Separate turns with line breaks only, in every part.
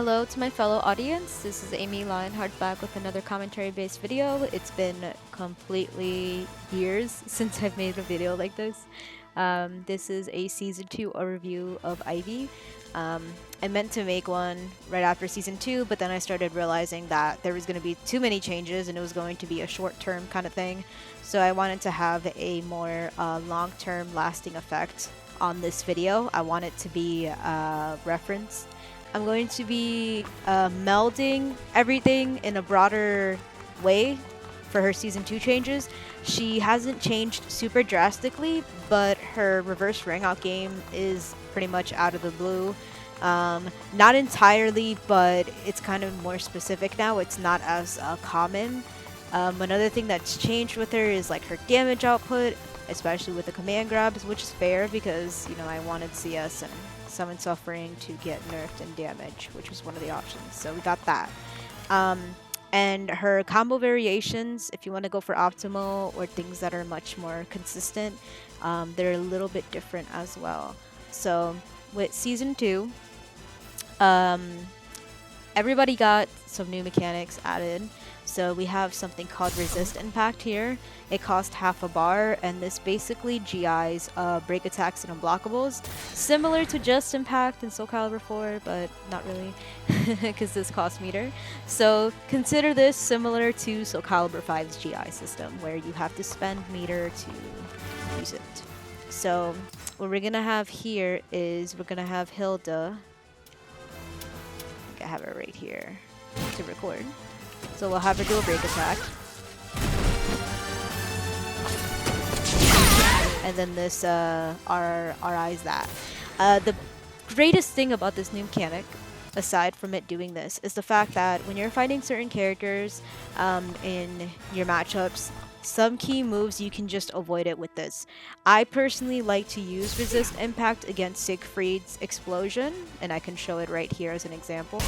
Hello to my fellow audience. This is Amy Lionheart back with another commentary-based video. It's been completely years since I've made a video like this. This is a Season 2 overview of Ivy. I meant to make one right after Season 2, but then I started realizing that there was going to be too many changes and it was going to be a short-term kind of thing. So I wanted to have a more long-term lasting effect on this video. I want it to be reference. I'm going to be melding everything in a broader way for her Season 2 changes. She hasn't changed super drastically, but her reverse ring-out game is pretty much out of the blue. Not entirely, but it's kind of more specific now. It's not as common. Another thing that's changed with her is like her damage output, especially with the command grabs, which is fair because, you know, I wanted CS and Summon Suffering to get nerfed in damage, which was one of the options. So we got that. And her combo variations, if you want to go for optimal or things that are much more consistent, they're a little bit different as well. So with Season 2, everybody got some new mechanics added. So we have something called Resist Impact here. It costs half a bar, and this basically GIs break attacks and unblockables, similar to Just Impact in SOULCALIBUR 4, but not really, because this costs meter. So consider this similar to SOULCALIBUR 5's GI system, where you have to spend meter to use it. So what we're gonna have here is we're gonna have Hilda. I have her right here to record. So we'll have her do a break attack. And then this RI's that. The greatest thing about this new mechanic, aside from it doing this, is the fact that when you're fighting certain characters in your matchups, some key moves you can just avoid it with this. I personally like to use Resist Impact against Siegfried's Explosion, and I can show it right here as an example.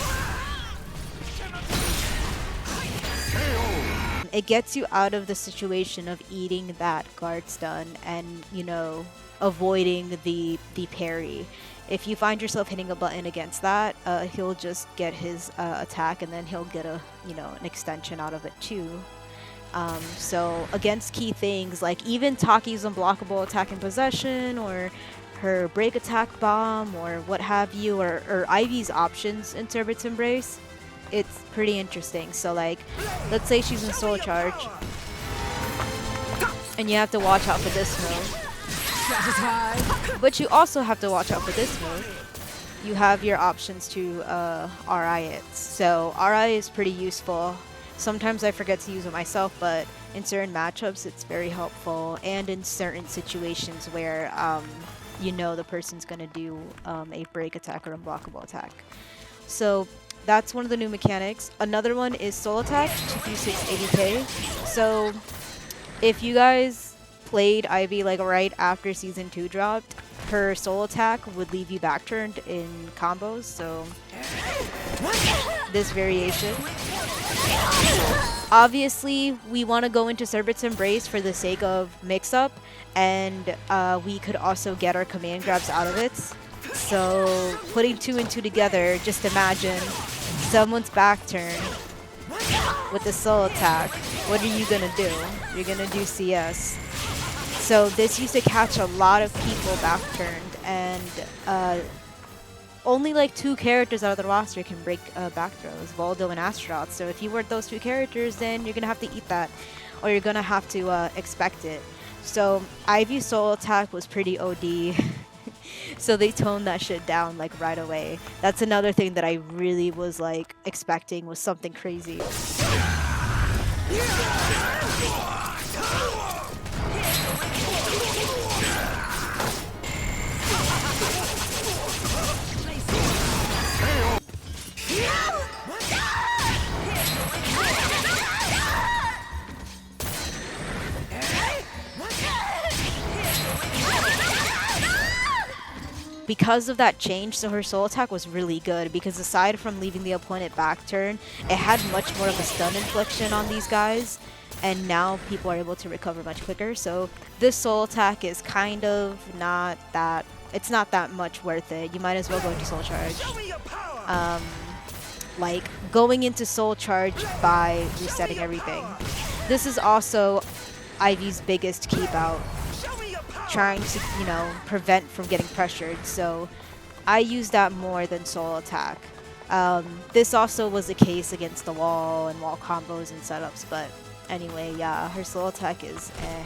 It gets you out of the situation of eating that guard stun and, you know, avoiding the parry. If you find yourself hitting a button against that, he'll just get his attack and then he'll get a, you know, an extension out of it too. So against key things like even Taki's unblockable attack in possession, or her break attack bomb, or what have you, or Ivy's options in Turbot's Embrace, it's pretty interesting. So like, let's say she's in Soul Charge, and you have to watch out for this move. But you also have to watch out for this move. You have your options to RI it. So RI is pretty useful. Sometimes I forget to use it myself, but in certain matchups it's very helpful, and in certain situations where you know the person's gonna do a break attack or unblockable attack. So that's one of the new mechanics. Another one is Soul Attack, 236 80k. So if you guys played Ivy like right after Season 2 dropped, her Soul Attack would leave you back turned in combos. So this variation. Obviously, we want to go into Turbot's Embrace for the sake of mix-up, and we could also get our command grabs out of it. So putting 2 and 2 together, just imagine someone's back turn with the Soul Attack. What are you gonna do? You're gonna do CS. So this used to catch a lot of people back turned, and only like 2 characters out of the roster can break back throws, Voldo and Astronaut. So if you weren't those 2 characters, then you're gonna have to eat that, or you're gonna have to expect it. So Ivy's Soul Attack was pretty OD. So they toned that shit down like right away. That's another thing that I really was like expecting was something crazy. Because of that change, so her Soul Attack was really good, because aside from leaving the opponent back turn, it had much more of a stun infliction on these guys, and now people are able to recover much quicker. So this Soul Attack is kind of not that, it's not that much worth it. You might as well go into Soul Charge. like going into Soul Charge by resetting everything. This is also Ivy's biggest keep out, trying to, you know, prevent from getting pressured. So I use that more than Soul Attack. This also was the case against the wall and wall combos and setups, but anyway, yeah, her Soul Attack is eh.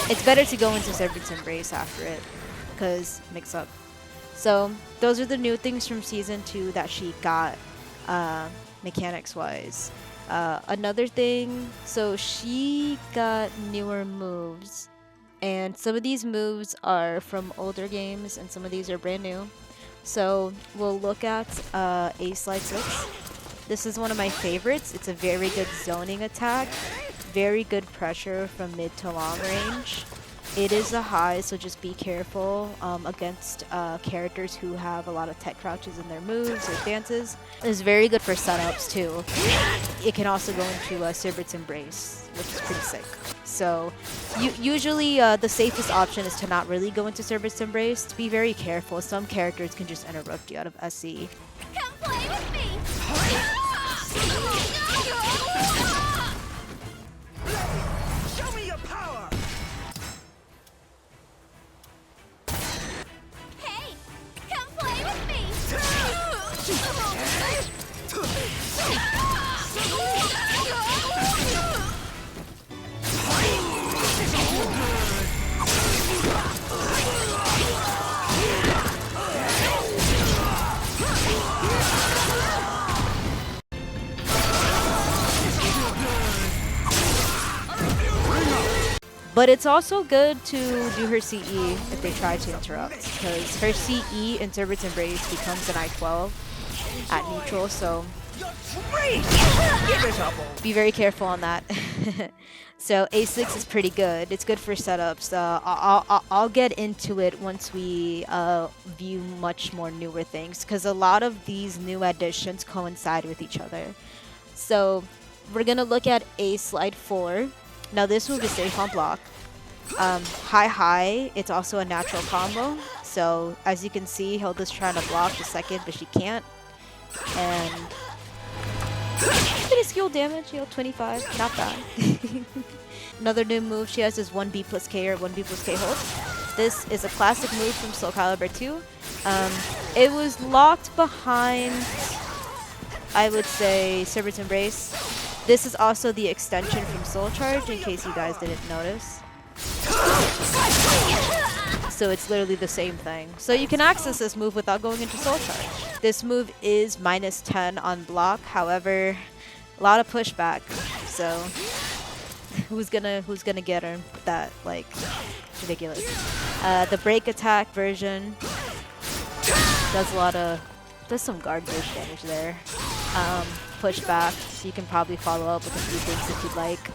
It's better to go into Serpent's Embrace after it, because mix up. So those are the new things from Season 2 that she got, mechanics-wise. Another thing, so she got newer moves, and some of these moves are from older games, and some of these are brand new. So we'll look at A Slide 6. This is one of my favorites. It's a very good zoning attack, very good pressure from mid to long range. It is a high, so just be careful against characters who have a lot of tech crouches in their moves or dances. It's very good for setups too. It can also go into Sirbert's Embrace, which is pretty sick. So usually the safest option is to not really go into Sirbert's Embrace. To be very careful, some characters can just interrupt you out of SC.
Come play with me! Show me your power! Hey! Come play with me!
But it's also good to do her CE if they try to interrupt, because her CE in Sirbert's Embrace becomes an I-12 at neutral, so be very careful on that. So A6 is pretty good. It's good for setups. I'll get into it once we view much more newer things, because a lot of these new additions coincide with each other. So we're going to look at A Slide 4. Now this move is safe on block. High, it's also a natural combo. So as you can see, Hilda's trying to block the second, but she can't. And pretty skill damage, you know, 25, not bad. Another new move she has is 1B plus K or 1B plus K hold. This is a classic move from SOULCALIBUR 2. It was locked behind, I would say, Sirbert's Embrace. This is also the extension from Soul Charge, in case you guys didn't notice. So it's literally the same thing. So you can access this move without going into Soul Charge. This move is -10 on block, however, a lot of pushback. So who's gonna get her? That, like, ridiculous. The break attack version does some guard boost damage there. Pushback, so you can probably follow up with a few things if you'd like.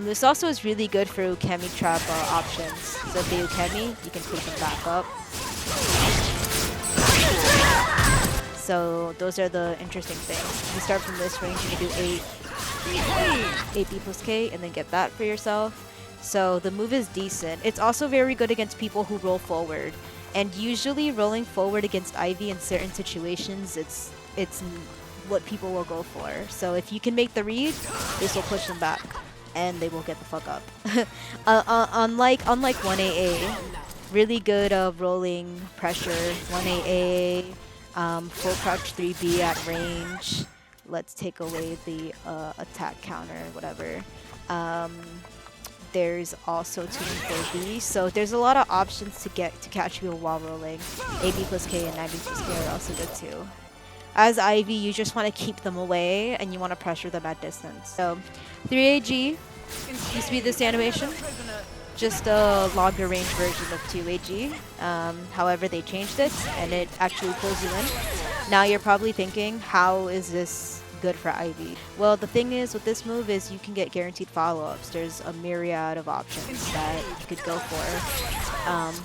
This also is really good for Ukemi trap options. So if they Ukemi, you can take them back up. So those are the interesting things. You start from this range, you can do 8B plus K and then get that for yourself. So the move is decent. It's also very good against people who roll forward. And usually rolling forward against Ivy in certain situations, it's what people will go for. So if you can make the read, this will push them back and they will get the fuck up. Unlike 1AA, really good rolling pressure. 1AA, full crouch 3B at range. Let's take away the attack counter, whatever. There's also 2B, so there's a lot of options to catch people while rolling. AB plus K and 90 plus K are also good too. As Ivy, you just want to keep them away and you want to pressure them at distance. So 3AG used to be this animation, just a longer range version of 2AG. However, they changed it and it actually pulls you in. Now you're probably thinking, how is this good for Ivy? Well, the thing is with this move is you can get guaranteed follow-ups. There's a myriad of options that you could go for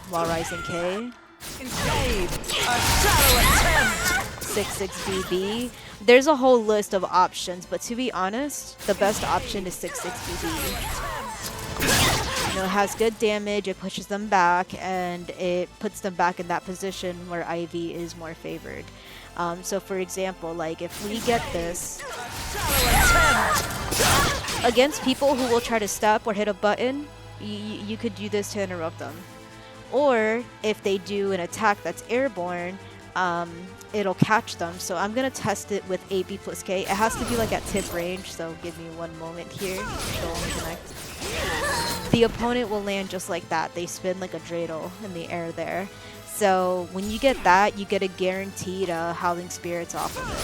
while rising K. 66BB. There's a whole list of options, but to be honest, the best option is 66BB. You know, it has good damage, it pushes them back, and it puts them back in that position where Ivy is more favored. So for example, like if we get this against people who will try to step or hit a button, you could do this to interrupt them. Or if they do an attack that's airborne, it'll catch them. So I'm gonna test it with AB plus K. It has to be like at tip range, so give me one moment here. It'll only connect. The opponent will land just like that. They spin like a dreidel in the air there. So when you get that, you get a guaranteed Howling Spirits off of it.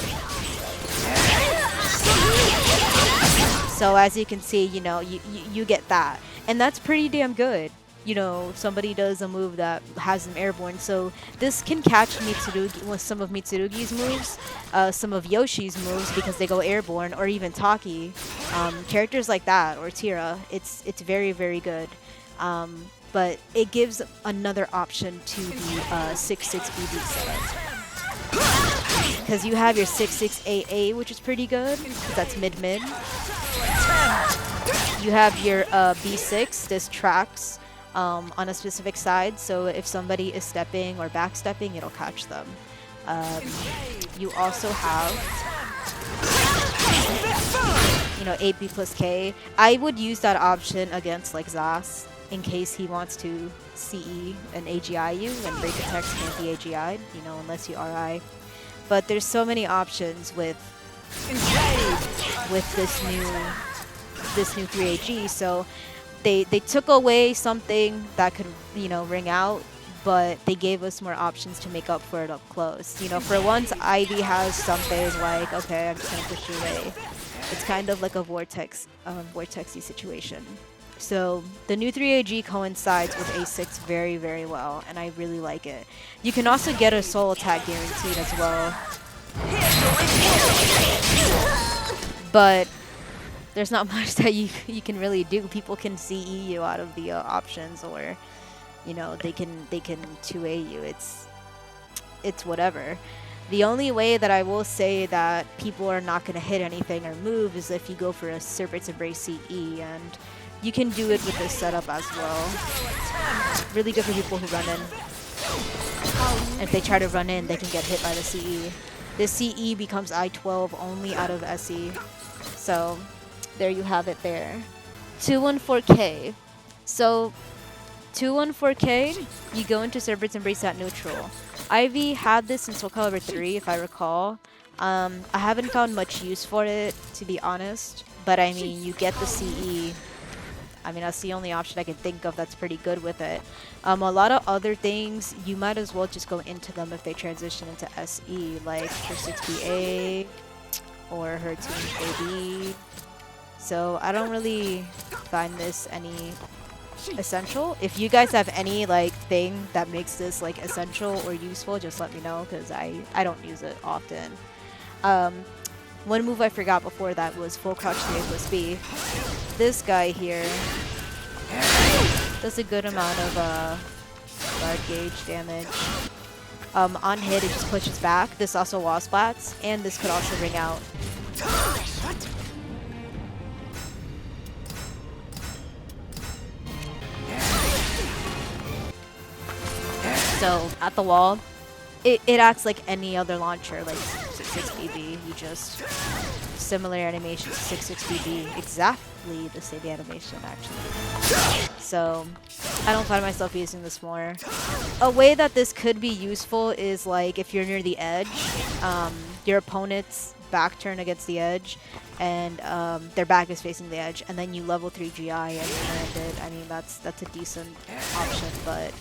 So as you can see, you know, you get that. And that's pretty damn good. You know, somebody does a move that has them airborne. So this can catch Mitsurugi with some of Mitsurugi's moves, some of Yoshi's moves because they go airborne, or even Taki. Characters like that, or Tira, it's very, very good. But it gives another option to the 6-6 BB setup. Because you have your 6-6 AA, which is pretty good, because that's mid-mid. You have your B6, this tracks on a specific side, so if somebody is stepping or backstepping, it'll catch them. You also have, you know, 8B plus K. I would use that option against like Zas in case he wants to CE and AGI you, and break attacks can't be AGI'd, you know, unless you RI. But there's so many options with this new 3AG. So they took away something that could, you know, ring out, but they gave us more options to make up for it up close. You know, for once Ivy has something like, okay, I'm just gonna push you away. It's kind of like a vortexy situation. So the new 3AG coincides with A6 very, very well, and I really like it. You can also get a soul attack guaranteed as well. But there's not much that you can really do. People can CE you out of the options, or, you know, they can 2A you. It's whatever. The only way that I will say that people are not going to hit anything or move is if you go for a Serpent's Embrace CE, and you can do it with this setup as well. Really good for people who run in. If they try to run in, they can get hit by the CE. The CE becomes I-12 only out of SE. So there you have it there. 214K. So 214K, you go into Serpent's Embrace at neutral. Ivy had this in SOULCALIBUR 3, if I recall. I haven't found much use for it, to be honest. But I mean, you get the CE. I mean, that's the only option I can think of that's pretty good with it. A lot of other things, you might as well just go into them if they transition into SE, like her 6BA or her 2AB. So I don't really find this any essential. If you guys have any like thing that makes this like essential or useful, just let me know, because I don't use it often. One move I forgot before that was full crouch 3A plus B. This guy here does a good amount of guard gauge damage. On hit, it just pushes back. This also wall splats, and this could also ring out. So at the wall, it acts like any other launcher, like 6BB. You just similar animation to 6BB, exactly the same animation actually. So I don't find myself using this more. A way that this could be useful is like if you're near the edge, your opponent's back turn against the edge, and their back is facing the edge, and then you level 3 GI and you land it. I mean, that's a decent option, but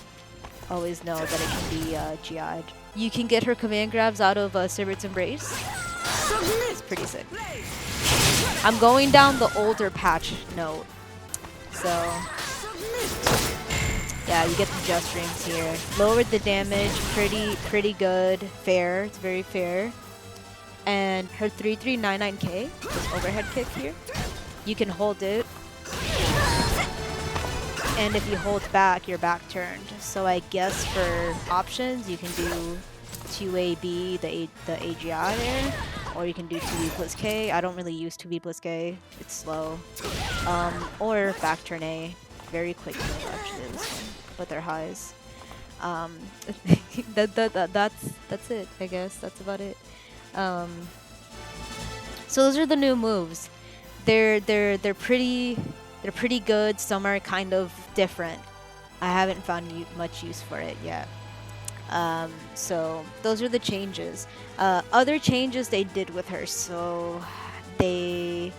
always know that it can be GI'd. You can get her command grabs out of Serpent's Embrace. It's pretty sick. I'm going down the older patch note. So yeah, you get the just rings here. Lowered the damage, pretty good. Fair, it's very fair. And her 3399K, this overhead kick here, you can hold it. And if you hold back, you're back turned. So I guess for options, you can do 2AB, the AGI there, or you can do 2B plus K. I don't really use 2B plus K. It's slow. Or back turn A. Very quick move, actually, this one. But they're highs. That's it, I guess. That's about it. Um, so those are the new moves. They're pretty good. Some are kind of different. I haven't found much use for it yet. So those are the changes. Other changes they did with her. So they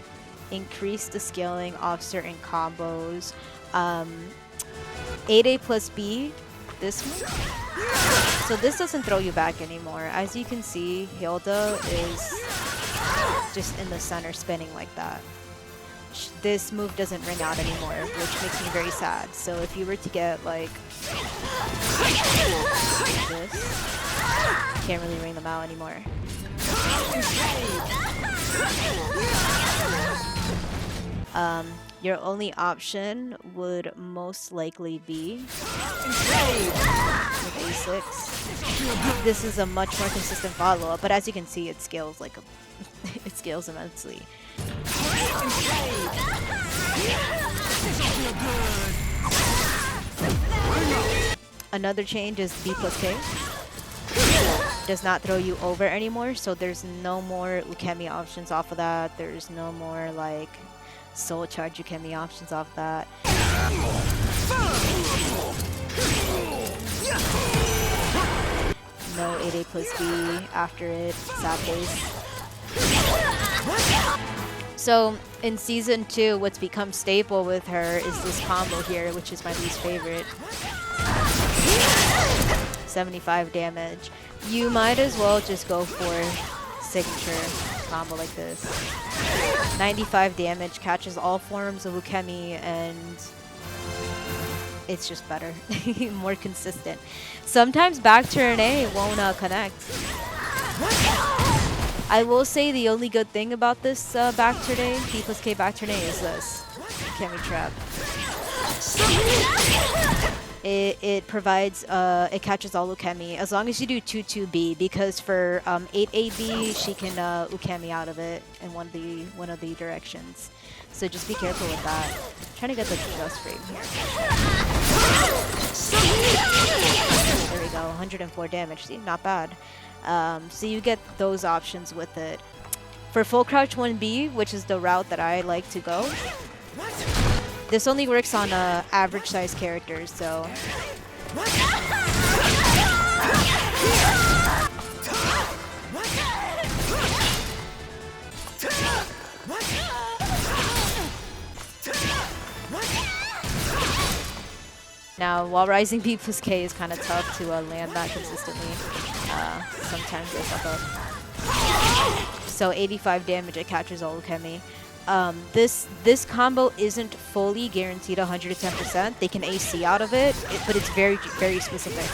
increased the scaling of certain combos. 8A plus B, this one. So this doesn't throw you back anymore. As you can see, Hilda is just in the center spinning like that. This move doesn't ring out anymore, which makes me very sad. So if you were to get like this, can't really ring them out anymore. Your only option would most likely be with A6. This is a much more consistent follow-up, but as you can see, it scales like it scales immensely. Another change is B plus K. Does not throw you over anymore, so there's no more Ukemi options off of that. There's no more like Soul Charge Ukemi options off that. No 8A plus B after it. Sad face. So in season 2, what's become staple with her is this combo here, which is my least favorite. 75 damage. You might as well just go for signature combo like this. 95 damage, catches all forms of Ukemi, and it's just better. More consistent. Sometimes back turn A won't connect. I will say the only good thing about this back turn A, B plus K back turn A, is this Ukemi trap. It provides, it catches all Ukemi as long as you do 2-2B, because for 8AB she can Ukemi out of it in one of the directions. So just be careful with that. I'm trying to get the just frame here. There we go, 104 damage. See, not bad. So you get those options with it. For full crouch 1B, which is the route that I like to go, this only works on average size characters, so now, while rising B plus K is kind of tough to land that consistently, sometimes they fuck up. So 85 damage, it catches all Ukemi. This combo isn't fully guaranteed 110%. They can AC out of it, but it's very, very specific.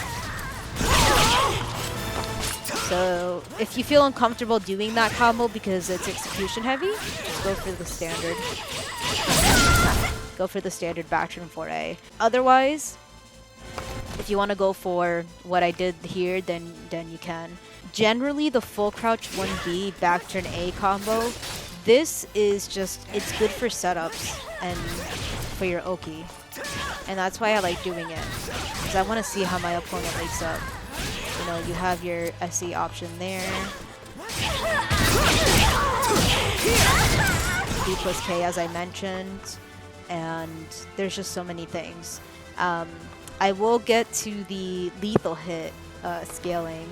So if you feel uncomfortable doing that combo because it's execution heavy, just go for the standard. Go for the standard back turn 4A. Otherwise, if you want to go for what I did here, then you can. Generally, the full crouch 1B back turn A combo, this is just, it's good for setups and for your Oki. And that's why I like doing it, because I want to see how my opponent wakes up. You know, you have your SE option there. B plus K, as I mentioned. And there's just so many things. I will get to the lethal hit scaling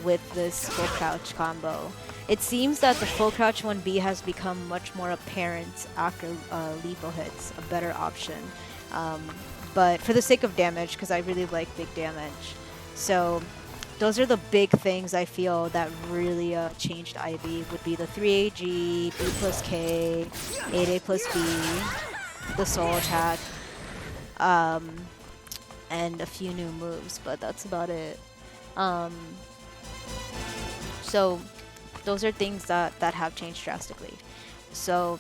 with this full crouch combo. It seems that the full crouch 1B has become much more apparent after lethal hits, a better option. But for the sake of damage, because I really like big damage. So those are the big things I feel that really changed IB, would be the 3AG, B plus K, 8A plus B, the soul attack, and a few new moves, but that's about it. So those are things that have changed drastically. So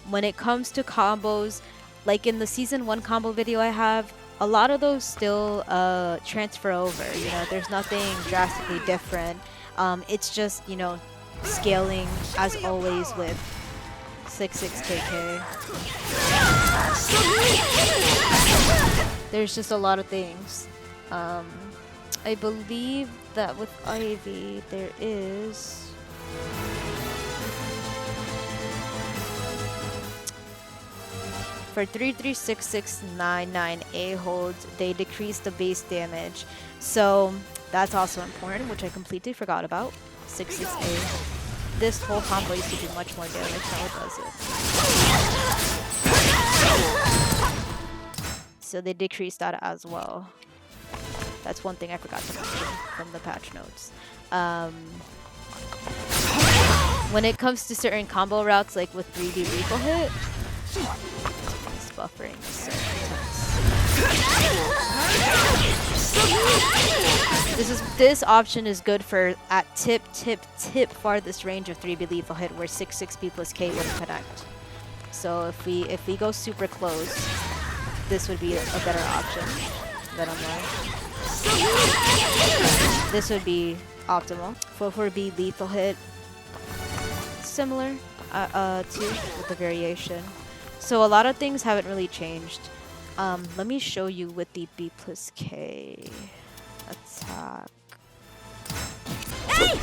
when it comes to combos, like in the season 1 combo video I have, a lot of those still transfer over. You know, there's nothing drastically different. It's just, you know, scaling as always with 66KK. There's just a lot of things. I believe that with Ivy there is... For 336699 holds, they decrease the base damage. So that's also important, which I completely forgot about. 66A. This whole combo used to do much more damage, now it does it. So they decreased that as well. That's one thing I forgot to mention from the patch notes. When it comes to certain combo routes, like with 3D lethal hit, this buffering is so intense. This option is good for at tip farthest range of 3B lethal hit where 6B plus K wouldn't connect. So if we go super close, this would be a better option than I'm like. This would be optimal. 4B lethal hit, similar to with the variation. So a lot of things haven't really changed. Let me show you with the B plus K attack.
Hey!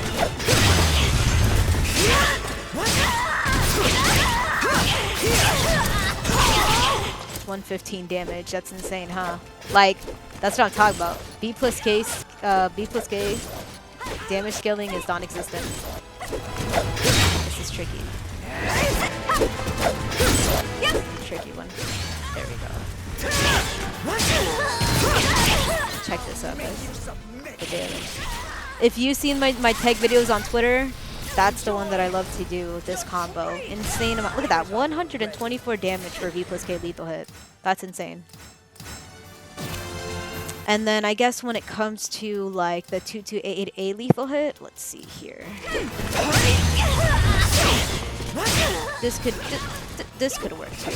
115 damage. That's insane, huh? Like, that's what I'm talking about. B plus K damage scaling is non-existent. This is tricky. Tricky one. There we go. Check this out, guys. The damage. If you've seen my tech videos on Twitter, that's the one that I love to do, this combo. Insane amount. Look at that, 124 damage for V plus K lethal hit. That's insane. And then I guess when it comes to like the 2288A lethal hit, let's see here. This could work too.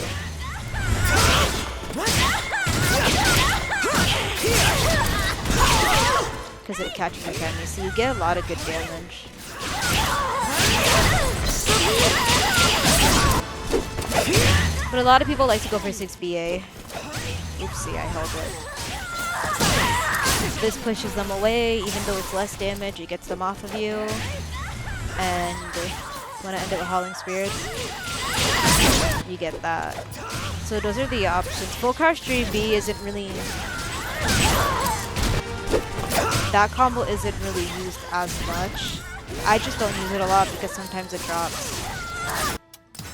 Because it catches your enemies, so you get a lot of good damage. But a lot of people like to go for 6BA. Oopsie, I held it. This pushes them away, even though it's less damage, it gets them off of you. And when I end up with Howling Spirits, you get that. So those are the options. Full Crouch 3B isn't really... That combo isn't really used as much. I just don't use it a lot because sometimes it drops.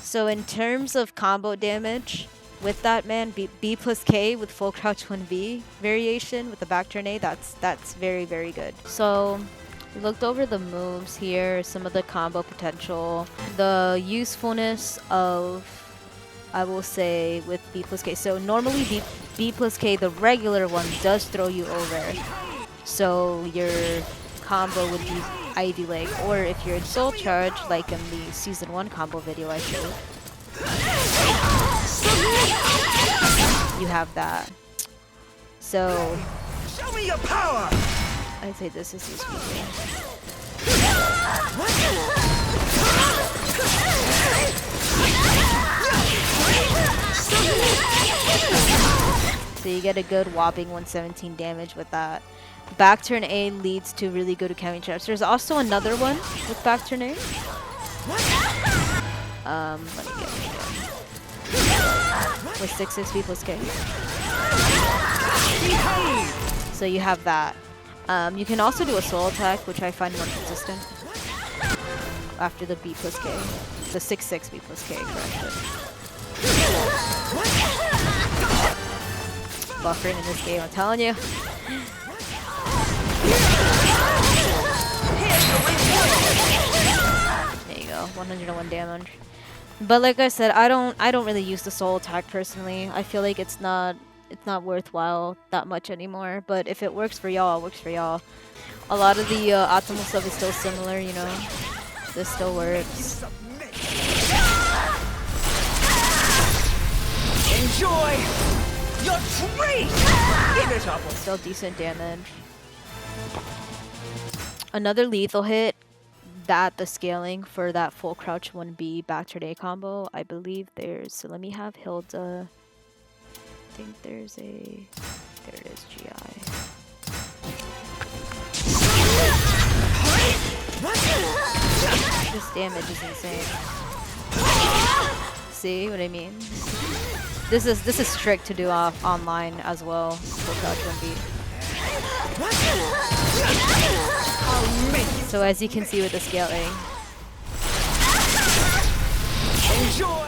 So in terms of combo damage, with that man, B plus K with full crouch 1B variation with the back turn A, that's very, very good. So we looked over the moves here, some of the combo potential, the usefulness of, I will say, with B plus K. So normally B plus K, the regular one, does throw you over. So your combo would be Ivy Leg, or if you're in Soul Charge, like in the Season 1 combo video I showed, you have that. So
Show me your power!
I'd say this is useful. So you get a good whopping 117 damage with that. Back turn A leads to really good counting traps. There's also another one with back turn A. Let me get it again. With 6 plus K. So you have that. You can also do a soul attack, which I find more consistent. After the B plus K. The 6 B plus K, correction. Buffering in this game, I'm telling you. There you go, 101 damage. But like I said, I don't really use the soul attack personally. I feel like it's not worthwhile that much anymore. But if it works for y'all, it works for y'all. A lot of the optimal stuff is still similar, you know. This still works.
Enjoy your treat!
Still decent damage. Another lethal hit, that the scaling for that full crouch 1B back turn A combo, I believe there's, so let me have Hilda, I think there's a, there it is, GI. This damage is insane. See what I mean? This is trick to do off online as well. Full crouch one beat. So as you can see with the scaling,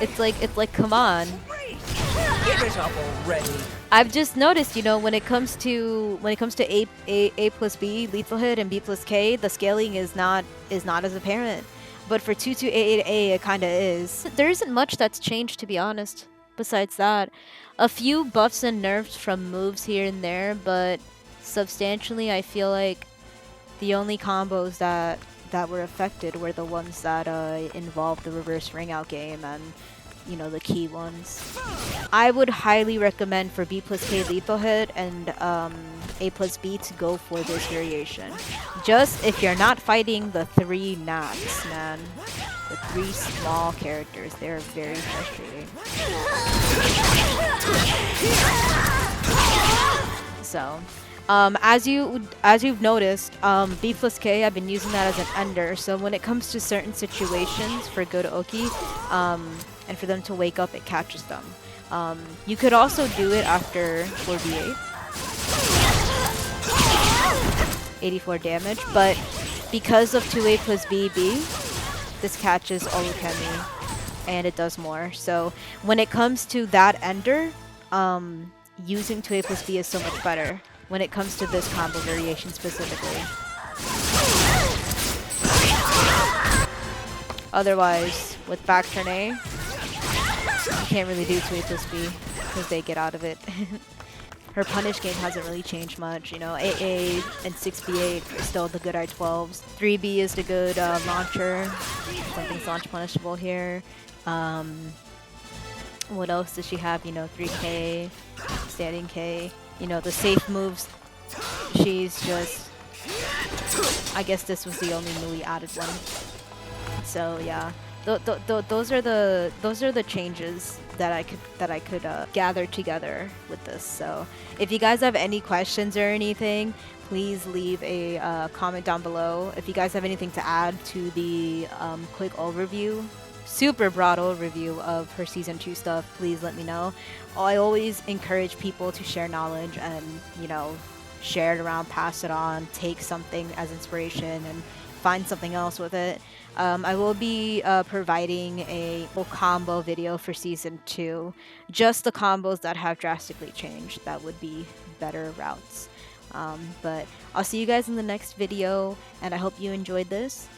it's like come on.
Give it up already.
I've just noticed, you know, when it comes to A plus B lethal hit and B plus K, the scaling is not as apparent. But for 2288A, it kind of is. There isn't much that's changed, to be honest. Besides that, a few buffs and nerfs from moves here and there, but substantially, I feel like the only combos that were affected were the ones that involved the reverse ring out game and, you know, the key ones. I would highly recommend for B plus K lethal hit and A plus B to go for this variation. Just if you're not fighting the 3 nats, man. The 3 small characters, they're very frustrating. So, as you've noticed, B plus K, I've been using that as an ender. So when it comes to certain situations for good Oki, and for them to wake up, it catches them. You could also do it after 4v8. 84 damage, but because of 2A plus BB, this catches Olukemi, and it does more. So when it comes to that ender, using 2A plus B is so much better when it comes to this combo variation specifically. Otherwise, with back turn A, you can't really do 2A plus B because they get out of it. Her punish game hasn't really changed much, you know. AA and 6B8 are still the good R12s. 3B is the good launcher. Something's launch punishable here. What else does she have? You know, 3K, standing K. You know, the safe moves. She's just... I guess this was the only newly added one. So yeah. Those are the changes that I could gather together with this. So if you guys have any questions or anything, please leave a comment down below. If you guys have anything to add to the quick overview, super broad overview of her season 2 stuff, please let me know. I always encourage people to share knowledge and, you know, share it around, pass it on, take something as inspiration and find something else with it. I will be providing a full combo video for season 2. Just the combos that have drastically changed. That would be better routes. But I'll see you guys in the next video, and I hope you enjoyed this.